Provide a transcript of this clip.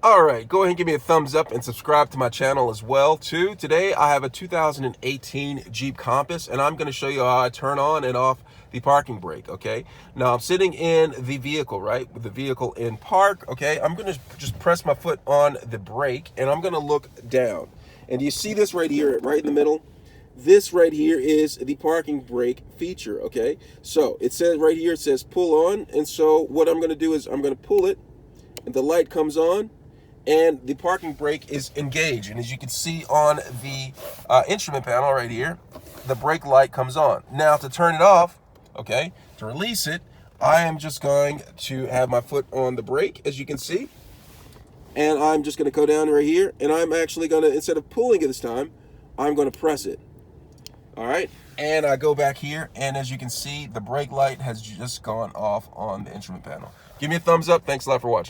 All right, go ahead and give me a thumbs up and subscribe to my channel as well too. Today I have a 2018 Jeep Compass and I'm going to show you how I turn on and off the parking brake, okay? Now I'm sitting in the vehicle, right? With the vehicle in park, okay? I'm going to just press my foot on the brake and I'm going to look down. And you see this right here, right in the middle? This right here is the parking brake feature, okay? So it says right here, it says pull on. And so what I'm going to do is I'm going to pull it and the light comes on and the parking brake is engaged. And as you can see on the instrument panel right here, the brake light comes on. Now to turn it off, okay, to release it, I am just going to have my foot on the brake, as you can see. And I'm just going to go down right here, and I'm actually going to, instead of pulling it this time, I'm going to press it. All right, and I go back here, and as you can see, the brake light has just gone off on the instrument panel. Give me a thumbs up. Thanks a lot for watching.